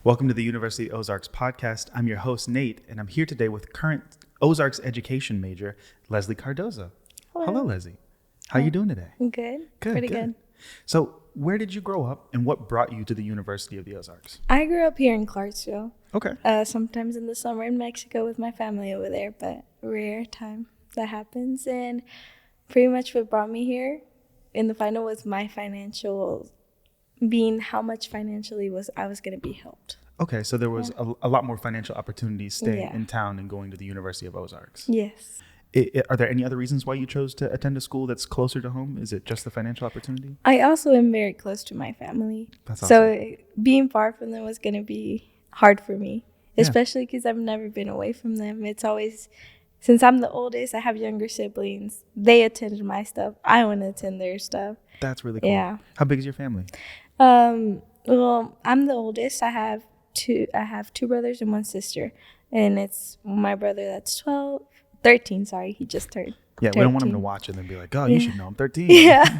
Welcome to the University of Ozarks Podcast. I'm your host, Nate, and I'm here today with current Ozarks Education major, Leslie Cardoza. Hello Leslie. How are you doing today? Good. Pretty good. So where did you grow up and what brought you to the University of the Ozarks? I grew up here in Clarksville. Okay. Sometimes in the summer in Mexico with my family over there, but rare time that happens. And pretty much what brought me here in the final was my financial being how much financially I was going to be helped. Okay, so there was a lot more financial opportunities staying in town and going to the University of Ozarks. Yes. Are there any other reasons why you chose to attend a school that's closer to home? Is it just the financial opportunity? I also am very close to my family. That's awesome. So being far from them was going to be hard for me, especially because I've never been away from them. It's always, since I'm the oldest, I have younger siblings. They attended my stuff. I want to attend their stuff. That's really cool. Yeah. How big is your family? Well, I'm the oldest. I have two brothers and one sister, and it's my brother that's 13, sorry, he just turned 13. We don't want him to watch it and be like, oh, you should know I'm 13. Yeah.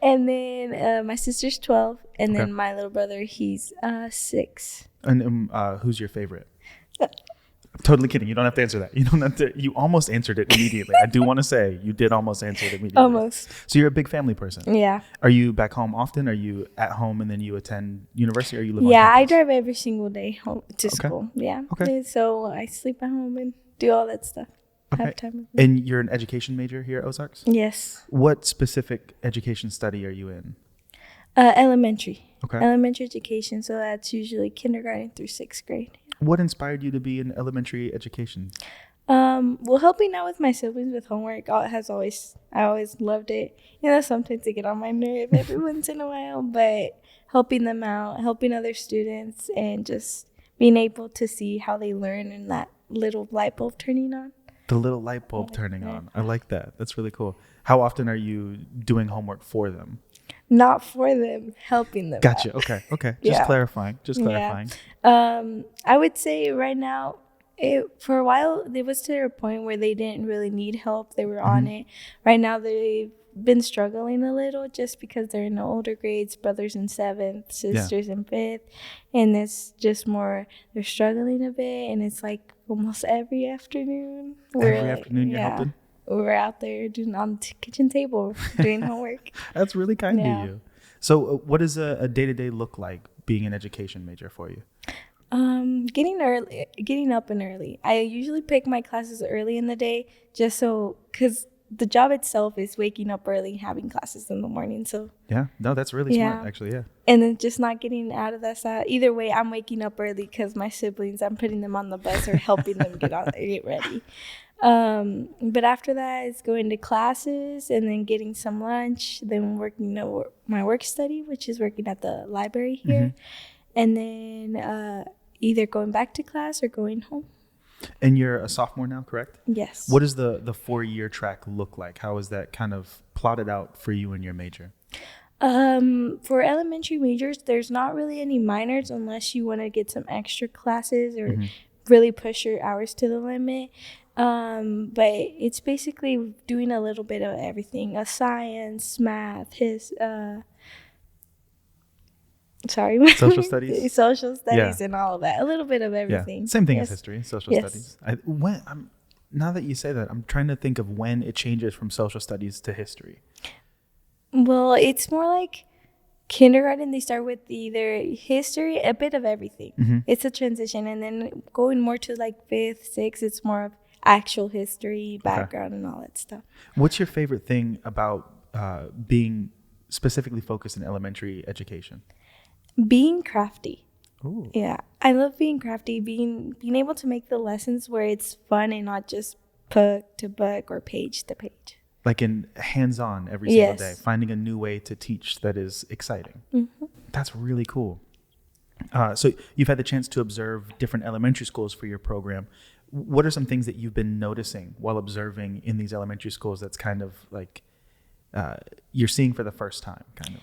And then my sister's 12, and then my little brother, he's 6. And who's your favorite? Totally kidding. You don't have to answer that. You don't have to. You almost answered it immediately. I do want to say you did almost answer it immediately. Almost. So you're a big family person. Yeah. Are you back home often? Are you at home and then you attend university, or you live on campus? campus? I drive every single day home to school. Yeah. Okay. So I sleep at home and do all that stuff. Okay. Have time with me. And you're an education major here at Ozarks? Yes. What specific education study are you in? Elementary. Okay. Elementary education. So that's usually kindergarten through 6th grade. What inspired you to be in elementary education? Well, helping out with my siblings with homework I always loved it. You know, sometimes they get on my nerve every once in a while, but helping them out, helping other students, and just being able to see how they learn and that little light bulb turning on. The little light bulb turning on. I like that. That's really cool. How often are you doing homework for them? Not for them, helping them. Gotcha. out. Okay. Just clarifying. I would say right now, for a while, it was to a point where they didn't really need help. They were on it. Right now, they've been struggling a little just because they're in the older grades, brothers in 7th, sisters in 5th. And it's just more, they're struggling a bit. And it's like almost every afternoon. Every afternoon you're helping? We're out there on the kitchen table doing homework. That's really kind of you. So what does a day-to-day look like being an education major for you? Getting up and early. I usually pick my classes early in the day because the job itself is waking up early, having classes in the morning. So that's really smart, actually. And then just not getting out of that side. Either way, I'm waking up early because my siblings, I'm putting them on the bus or helping them get ready. But after that, it's going to classes and then getting some lunch, then working my work study, which is working at the library here, and then either going back to class or going home. And you're a sophomore now, correct? Yes. What does the 4-year track look like? How is that kind of plotted out for you and your major? For elementary majors, there's not really any minors unless you want to get some extra classes or really push your hours to the limit. But it's basically doing a little bit of everything: science, math, social studies, and all of that. A little bit of everything. Yeah. Same thing as history, social studies. Now that you say that, I'm trying to think of when it changes from social studies to history. Well, it's more like kindergarten. They start with either history, a bit of everything. It's a transition, and then going more to like 5th, 6th, it's more of actual history, background, and all that stuff. What's your favorite thing about being specifically focused in elementary education? Being crafty. Ooh. Yeah, I love being crafty, being able to make the lessons where it's fun and not just book to book or page to page. Like in hands-on every single day, finding a new way to teach that is exciting. That's really cool. So you've had the chance to observe different elementary schools for your program. What are some things that you've been noticing while observing in these elementary schools that's kind of like you're seeing for the first time, kind of?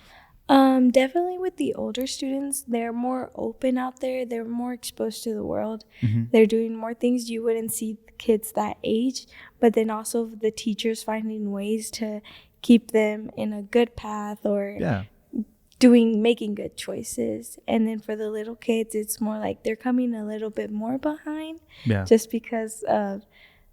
Definitely with the older students, they're more open out there. They're more exposed to the world. They're doing more things you wouldn't see kids that age, but then also the teachers finding ways to keep them in a good path or making good choices. And then for the little kids, it's more like they're coming a little bit more behind, just because of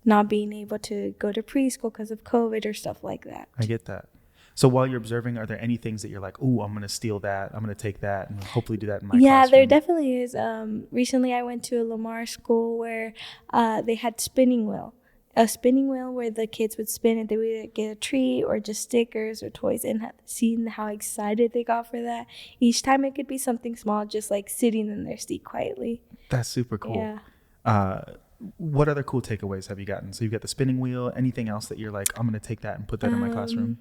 not being able to go to preschool because of COVID or stuff like that. I get that. So while you're observing, are there any things that you're like, oh, I'm going to steal that, I'm going to take that, and hopefully do that in my classroom? Yeah, there definitely is. Recently I went to a Lamar school where they had a spinning wheel where the kids would spin and they would either get a treat or just stickers or toys, and seeing how excited they got for that. Each time it could be something small, just like sitting in their seat quietly. That's super cool. Yeah. What other cool takeaways have you gotten? So you've got the spinning wheel. Anything else that you're like, I'm going to take that and put that in my classroom?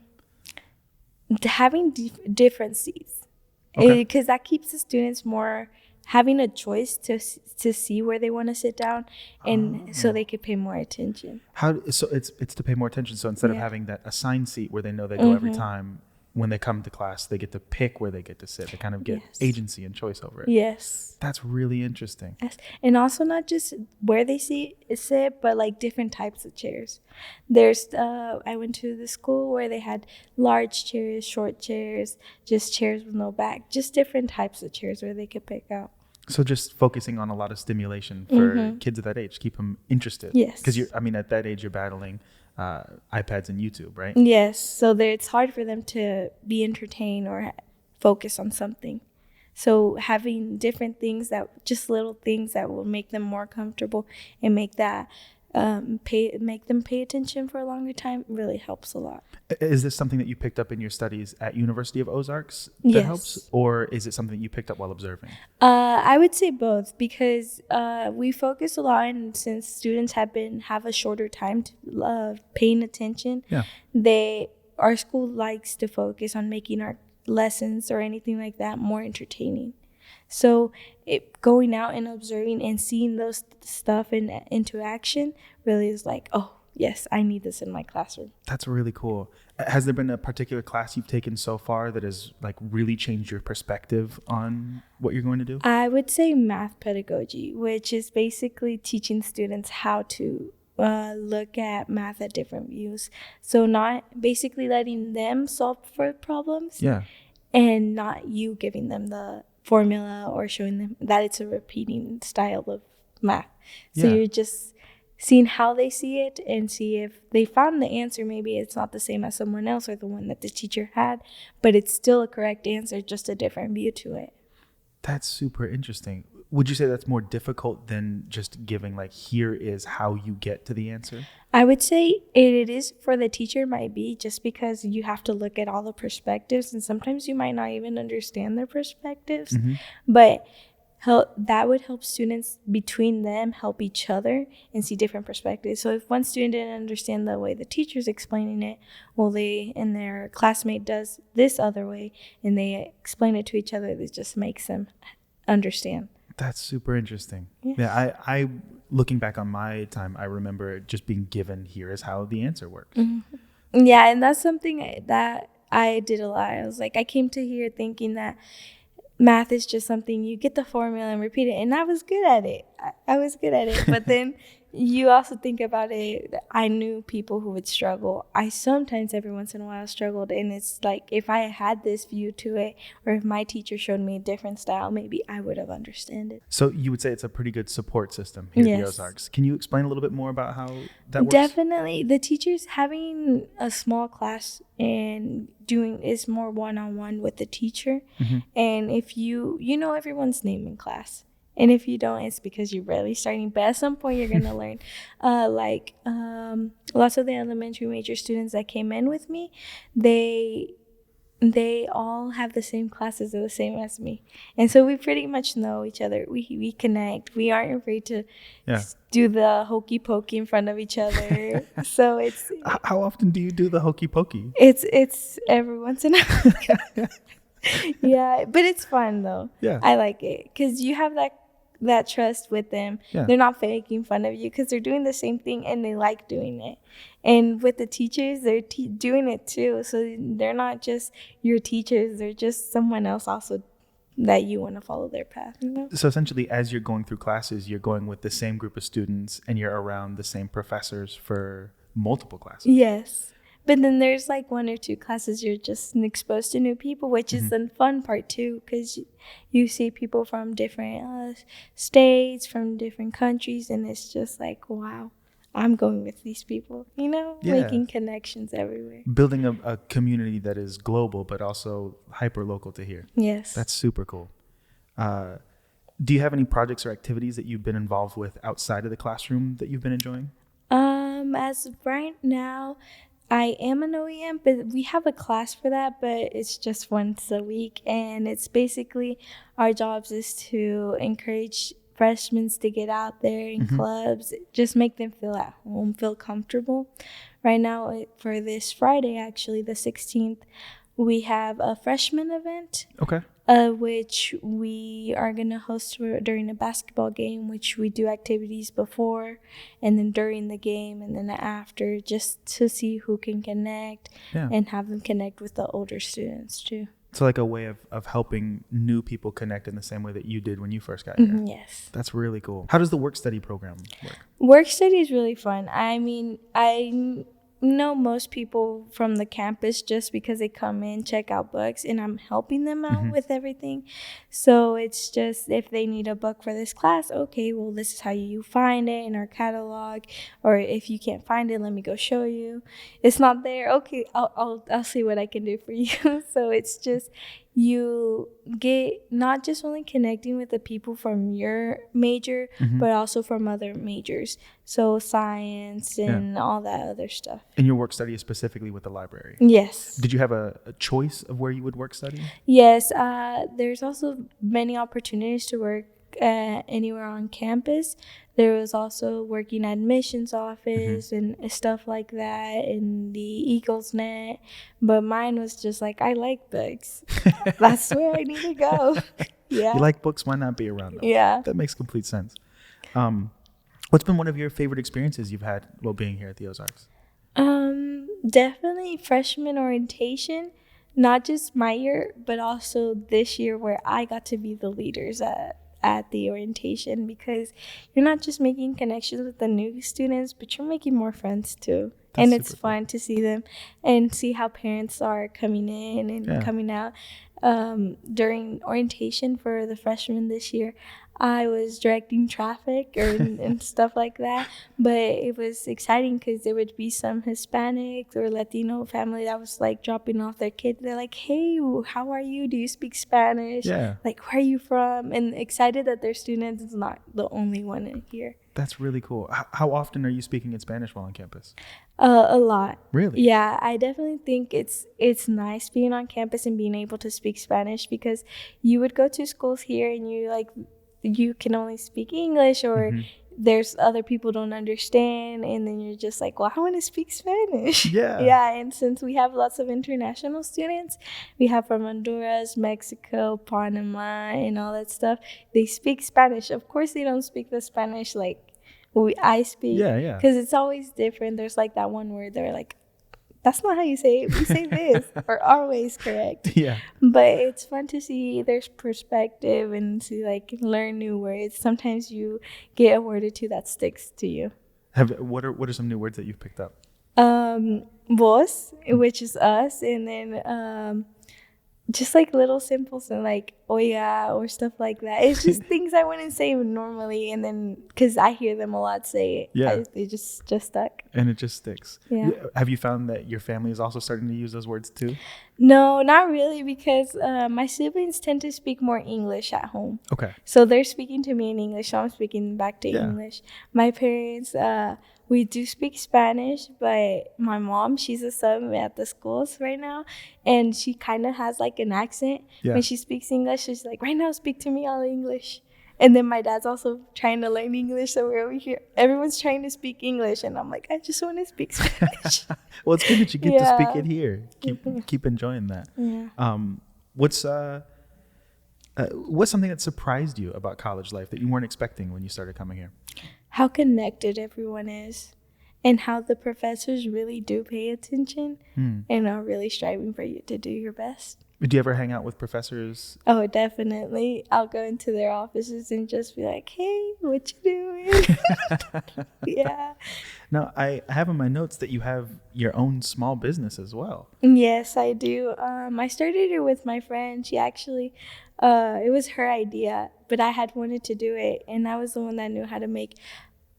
Having different seats. Because that keeps the students more having a choice to see where they want to sit down, and so they could pay more attention. So it's to pay more attention. So instead of having that assigned seat where they know they go every time, when they come to class, they get to pick where they get to sit. They kind of get agency and choice over it. Yes. That's really interesting. Yes. And also not just where they sit, but like different types of chairs. There's, I went to the school where they had large chairs, short chairs, just chairs with no back, just different types of chairs where they could pick out. So just focusing on a lot of stimulation for kids at that age, keep them interested. Yes. Because at that age, you're battling iPads and YouTube, right? Yes. So it's hard for them to be entertained or focus on something. So having different things just little things that will make them more comfortable and make that make them pay attention for a longer time really helps a lot. Is this something that you picked up in your studies at University of Ozarks that helps? Or is it something you picked up while observing? I would say both, because we focus a lot, and since students have a shorter time to paying attention, our school likes to focus on making our lessons or anything like that more entertaining. So going out and observing and seeing those stuff into action really is like, oh, yes, I need this in my classroom. That's really cool. Has there been a particular class you've taken so far that has like really changed your perspective on what you're going to do? I would say math pedagogy, which is basically teaching students how to look at math at different views. So not basically letting them solve for problems, and not you giving them the formula or showing them that it's a repeating style of math. So you're just seeing how they see it, and see if they found the answer. Maybe it's not the same as someone else or the one that the teacher had, but it's still a correct answer, just a different view to it. That's super interesting. Would you say that's more difficult than just giving like, here is how you get to the answer? I would say it is for the teacher, might be, just because you have to look at all the perspectives, and sometimes you might not even understand their perspectives, but that would help students between them help each other and see different perspectives. So if one student didn't understand the way the teacher's explaining it, well, their classmate does this other way, and they explain it to each other, it just makes them understand. That's super interesting. Yeah, I looking back on my time, I remember just being given, here is how the answer works. Yeah, and that's something that I did a lot. I was like, I came to here thinking that math is just something you get the formula and repeat it, and I was good at it. I was good at it, but then you also think about it. I knew people who would struggle. I sometimes, every once in a while, struggled, and it's like, if I had this view to it, or if my teacher showed me a different style, maybe I would have understood it. So you would say it's a pretty good support system here at the Ozarks. Can you explain a little bit more about how that works? Definitely. The teachers having a small class and is more one-on-one with the teacher. And if you know everyone's name in class, and if you don't, it's because you're barely starting, but at some point you're going to learn. Lots of the elementary major students that came in with me, they all have the same classes, they're the same as me, and so we pretty much know each other. We connect. We aren't afraid to do the hokey pokey in front of each other. So it's how often do you do the hokey pokey? It's every once in a while. Yeah, but it's fun though. I like it because you have that trust with them. They're not faking fun of you because they're doing the same thing and they like doing it. And with the teachers, they're doing it too. So they're not just your teachers, they're just someone else also that you want to follow their path, you know? So essentially, as you're going through classes, you're going with the same group of students and you're around the same professors for multiple classes. Yes. But then there's like 1 or 2 classes you're just exposed to new people, which is the fun part too, because you see people from different states, from different countries, and it's just like, wow, I'm going with these people, making connections everywhere. Building a community that is global, but also hyper local to here. Yes. That's super cool. Do you have any projects or activities that you've been involved with outside of the classroom that you've been enjoying? As of right now, I am an OEM, but we have a class for that, but it's just once a week. And it's basically our jobs is to encourage freshmen to get out there in clubs, just make them feel at home, feel comfortable. Right now, for this Friday, actually, the 16th, we have a freshman event. Okay. Which we are going to host during a basketball game, which we do activities before and then during the game and then after, just to see who can connect and have them connect with the older students too. So like a way of helping new people connect in the same way that you did when you first got here. Yes. That's really cool. How does the work study program work? Work study is really fun. I mean, I know most people from the campus just because they come in, check out books, and I'm helping them out with everything. So it's just if they need a book for this class, okay, well, this is how you find it in our catalog. Or if you can't find it, let me go show you. It's not there. Okay, I'll see what I can do for you. So it's just you get not just only connecting with the people from your major, but also from other majors. So science and all that other stuff. And your work study is specifically with the library? Yes. Did you have a choice of where you would work study? Yes. There's also many opportunities to work anywhere on campus. There was also working admissions office and stuff like that in the Eagles Net. But mine was just like, I like books. That's where I need to go. Yeah. You like books, why not be around them? Yeah. That makes complete sense. What's been one of your favorite experiences you've had while being here at the Ozarks? Definitely freshman orientation. Not just my year, but also this year where I got to be the leaders at the orientation, because you're not just making connections with the new students, but you're making more friends too. And it's fun to see them and see how parents are coming in and coming out. During orientation for the freshmen this year, I was directing traffic and stuff like that. But it was exciting because there would be some Hispanic or Latino family that was like dropping off their kid. They're like, hey, how are you? Do you speak Spanish? Yeah. Like, where are you from? And excited that their student is not the only one in here. That's really cool. How often are you speaking in Spanish while on campus? A lot. Really? Yeah, I definitely think it's nice being on campus and being able to speak Spanish, because you would go to schools here and you can only speak English, or there's other people don't understand, and then you're just like, well, I want to speak Spanish. Yeah. And since we have lots of international students, we have from Honduras, Mexico, Panama, and all that stuff, they speak Spanish. Of course they don't speak the Spanish like I speak, because it's always different. There's like that one word they're like, that's not how you say it, we say this, or our way is correct. But it's fun to see there's perspective and to like learn new words. Sometimes you get a word or two that sticks to you. What are some new words that you've picked up? Vos, which is us, and then just like little simple and like oiga or stuff like that. It's just things I wouldn't say normally, and then because I hear them a lot say it, they just stuck. And it just sticks. Yeah. Have you found that your family is also starting to use those words too? No, not really, because my siblings tend to speak more English at home. Okay. So they're speaking to me in English, so I'm speaking back to English. My parents, we do speak Spanish, but my mom, she's a sub at the schools right now, and she kind of has like an accent. When she speaks English, she's like, right now speak to me all English. And then my dad's also trying to learn English, so we're over here. Everyone's trying to speak English, and I'm like, I just want to speak Spanish. Well, it's good that you get to speak it here. Keep enjoying that. Yeah. What's something that surprised you about college life that you weren't expecting when you started coming here? How connected everyone is, and how the professors really do pay attention and are really striving for you to do your best. Do you ever hang out with professors? Oh, definitely. I'll go into their offices and just be like, hey, what you it. Yeah. Now, I have in my notes that you have your own small business as well. Yes, I do. I started it with my friend. She actually, it was her idea, but I had wanted to do it, and I was the one that knew how to make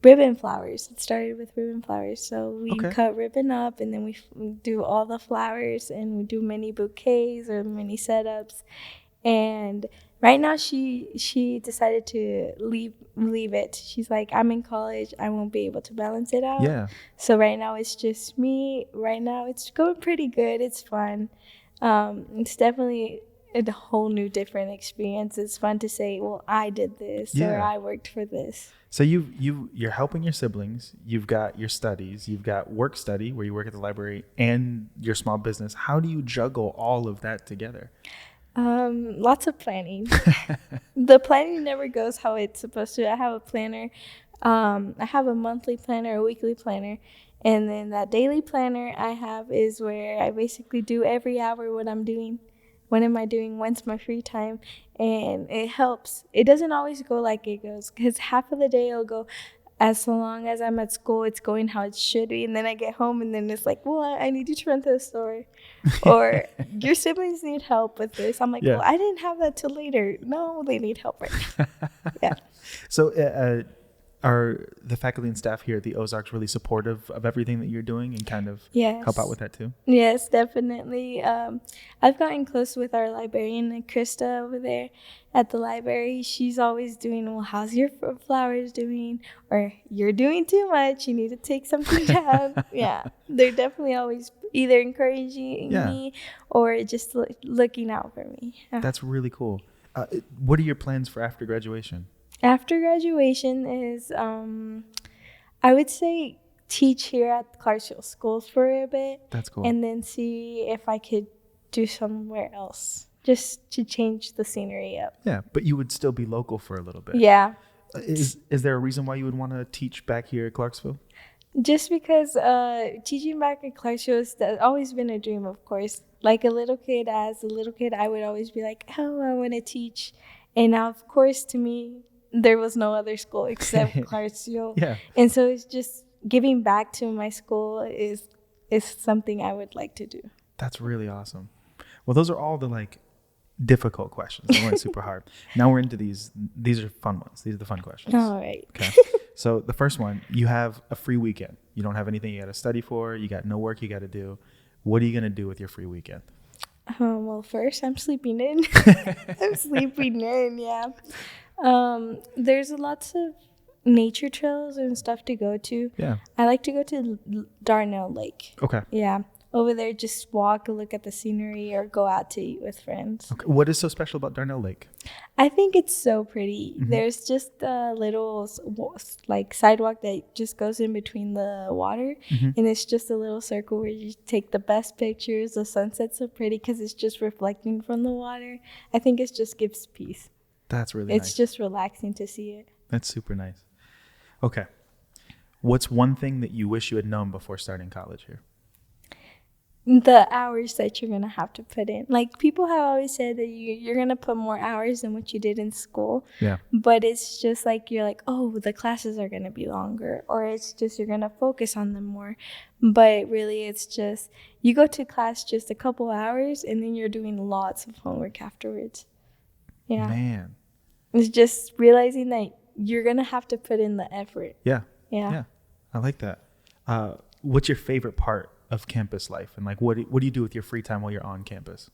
ribbon flowers. It started with ribbon flowers. So we cut ribbon up, and then we do all the flowers, and we do mini bouquets or mini setups. And right now she decided to leave it. She's like, I'm in college, I won't be able to balance it out. Yeah. So right now it's just me. Right now it's going pretty good. It's fun. It's definitely a whole new different experience. It's fun to say, well, I did this or I worked for this. So you're helping your siblings. You've got your studies. You've got work study where you work at the library and your small business. How do you juggle all of that together? Lots of planning. The planning never goes how it's supposed to. I have a planner. I have a monthly planner, a weekly planner, and then that daily planner I have is where I basically do every hour what I'm doing. When am I doing? When's my free time? And it helps. It doesn't always go like it goes, because half of the day it'll go, as long as I'm at school, it's going how it should be. And then I get home and then it's like, well, I need you to run to the store. Or your siblings need help with this. I'm like, well, I didn't have that till later. No, they need help right now. Yeah. So are the faculty and staff here at the Ozarks really supportive of everything that you're doing and kind of help out with that too? Yes, definitely. I've gotten close with our librarian, Krista, over there at the library. She's always doing, well, how's your flowers doing? Or you're doing too much. You need to take something down. Yeah, they're definitely always either encouraging me or just looking out for me. Yeah. That's really cool. What are your plans for after graduation? After graduation is, I would say, teach here at Clarksville schools for a bit. That's cool. And then see if I could do somewhere else, just to change the scenery up. Yeah, but you would still be local for a little bit. Yeah. Is there a reason why you would want to teach back here at Clarksville? Just because teaching back at Clarksville has always been a dream, of course. Like as a little kid, I would always be like, oh, I want to teach. And now, of course, to me, there was no other school except Clarksville. Yeah. And so it's just giving back to my school is something I would like to do. That's really awesome. Well, those are all the difficult questions. They weren't super hard. Now we're into these. These are fun ones. These are the fun questions. All right. Okay. So the first one, you have a free weekend. You don't have anything you got to study for. You got no work you got to do. What are you going to do with your free weekend? Well, first I'm sleeping in. Yeah. There's lots of nature trails and stuff to go to. Yeah. I like to go to Darnell Lake. Okay. Yeah. Over there, just walk, look at the scenery, or go out to eat with friends. Okay. What is so special about Darnell Lake? I think it's so pretty. Mm-hmm. There's just a little sidewalk that just goes in between the water. Mm-hmm. And it's just a little circle where you take the best pictures. The sunset's so pretty because it's just reflecting from the water. I think it just gives peace. That's really nice. It's just relaxing to see it. That's super nice. Okay. What's one thing that you wish you had known before starting college here? The hours that you're going to have to put in. Like, people have always said that you're going to put more hours than what you did in school. Yeah. But it's just like, you're like, oh, the classes are going to be longer. Or it's just you're going to focus on them more. But really, it's just you go to class just a couple hours and then you're doing lots of homework afterwards. Yeah. Man. It's just realizing that you're going to have to put in the effort. Yeah. Yeah. Yeah. I like that. What's your favorite part of campus life? And what do you do with your free time while you're on campus?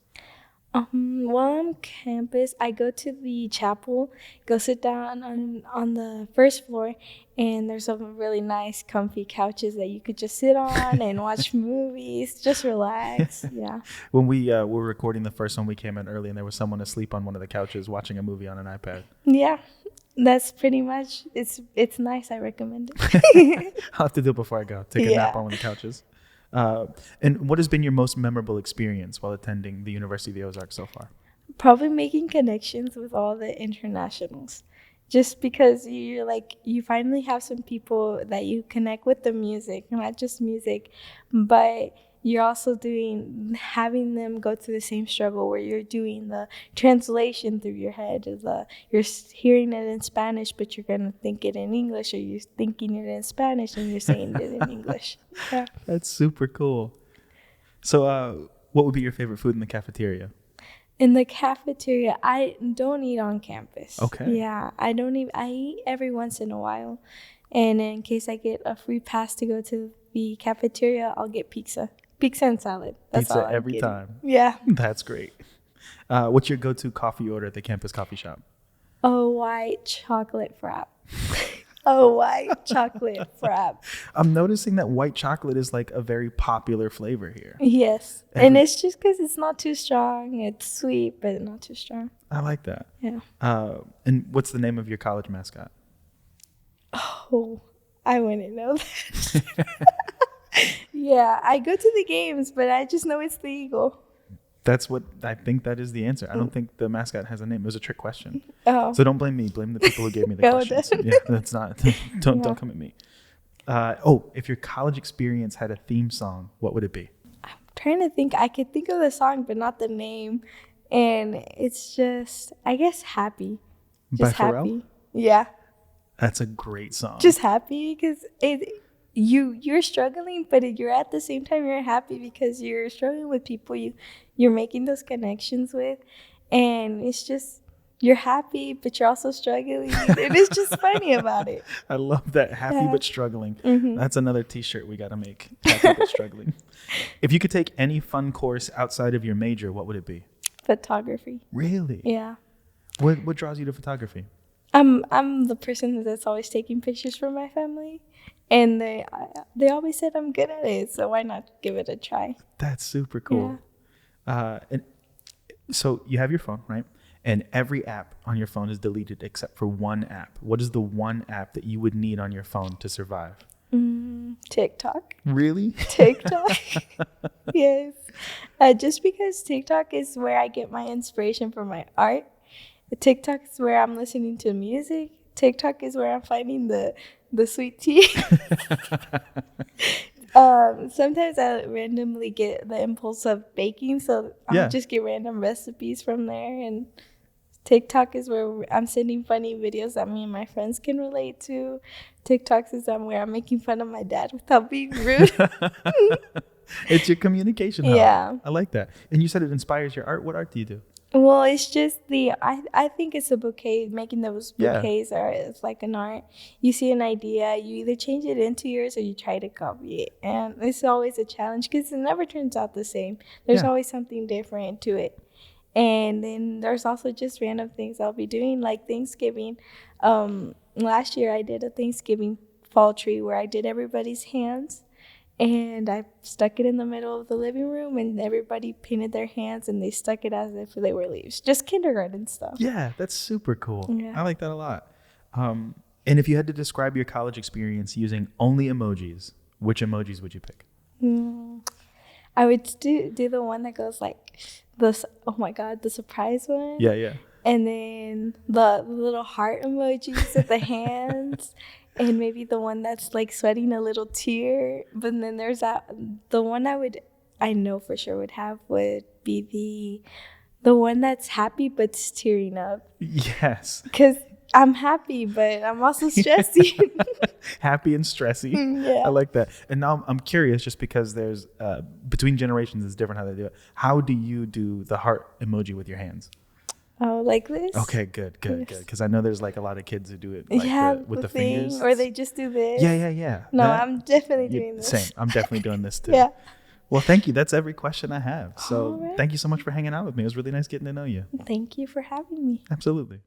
While I'm on campus, I go to the chapel, go sit down on the first floor, and there's some really nice, comfy couches that you could just sit on and watch movies, just relax. Yeah. When we were recording the first one, we came in early, and there was someone asleep on one of the couches watching a movie on an iPad. Yeah. That's pretty much, it's nice. I recommend it. I'll have to do it before I go. Take a nap on one of the couches. And what has been your most memorable experience while attending the University of the Ozarks so far? Probably making connections with all the internationals. Just because you finally have some people that you connect with the music, not just music, but you're also having them go through the same struggle where you're doing the translation through your head. You're hearing it in Spanish, but you're going to think it in English, or you're thinking it in Spanish and you're saying it in English. Yeah. That's super cool. So what would be your favorite food in the cafeteria? In the cafeteria, I don't eat on campus. Okay. Yeah, I don't eat. I eat every once in a while. And in case I get a free pass to go to the cafeteria, I'll get pizza and salad. That's pizza all I'm every getting. time. Yeah. That's great. What's your go-to coffee order at the campus coffee shop? A white chocolate frap. A white chocolate frap. I'm noticing that white chocolate is like a very popular flavor here. Yes. And it's just because it's not too strong. It's sweet, but not too strong. I like that. Yeah. And what's the name of your college mascot? Oh, I wouldn't know that. Yeah, I go to the games, but I just know it's the eagle. That's what I think that is the answer. I don't think the mascot has a name. It was a trick question. Oh. So don't blame me. Blame the people who gave me the questions. Yeah, that's not. Don't come at me. If your college experience had a theme song, what would it be? I'm trying to think. I could think of the song, but not the name. And it's just, I guess, Happy. Just By Happy. Pharrell? Yeah. That's a great song. Just Happy because you're struggling, but you're at the same time you're happy because you're struggling with people you're making those connections with, and it's just you're happy, but you're also struggling. It is just funny about it. I love that. Happy but struggling. Mm-hmm. That's another T-shirt we got to make. Happy but struggling. If you could take any fun course outside of your major, what would it be? Photography. Really? Yeah. What draws you to photography? I'm the person that's always taking pictures for my family, and they always said I'm good at it, so why not give it a try? That's super cool. Yeah. And so you have your phone, right? And every app on your phone is deleted except for one app. What is the one app that you would need on your phone to survive? TikTok. Really? TikTok. Yes. Just because TikTok is where I get my inspiration for my art. TikTok is where I'm listening to music. TikTok is where I'm finding the sweet tea. Sometimes I randomly get the impulse of baking, so I'll just get random recipes from there. And TikTok is where I'm sending funny videos that me and my friends can relate to. TikTok is where I'm making fun of my dad without being rude. It's your communication hub. Yeah. I like that. And you said it inspires your art. What art do you do? Well, it's just I think it's a bouquet. Making those bouquets it's like an art. You see an idea, you either change it into yours or you try to copy it. And it's always a challenge because it never turns out the same. There's always something different to it. And then there's also just random things I'll be doing, like Thanksgiving. Last year I did a Thanksgiving fall tree where I did everybody's hands. And I stuck it in the middle of the living room, and everybody painted their hands, and they stuck it as if they were leaves. Just kindergarten stuff. Yeah, that's super cool. Yeah. I like that a lot. And if you had to describe your college experience using only emojis, which emojis would you pick? I would do the one that goes like this. Oh my God, the surprise one. Yeah. And then the little heart emojis with the hands. And maybe the one that's like sweating a little tear. But then there's the one I know for sure would be the one that's happy but tearing up. Yes. Because I'm happy, but I'm also stressy. Happy and stressy. Yeah. I like that. And now I'm curious, just because there's between generations, it's different how they do it. How do you do the heart emoji with your hands? Oh, like this? Okay, good. Because I know there's like a lot of kids who do it like with the fingers. Or they just do this. Yeah. No, I'm definitely doing this. Same. I'm definitely doing this too. Yeah. Well, thank you. That's every question I have. So thank you so much for hanging out with me. It was really nice getting to know you. Thank you for having me. Absolutely.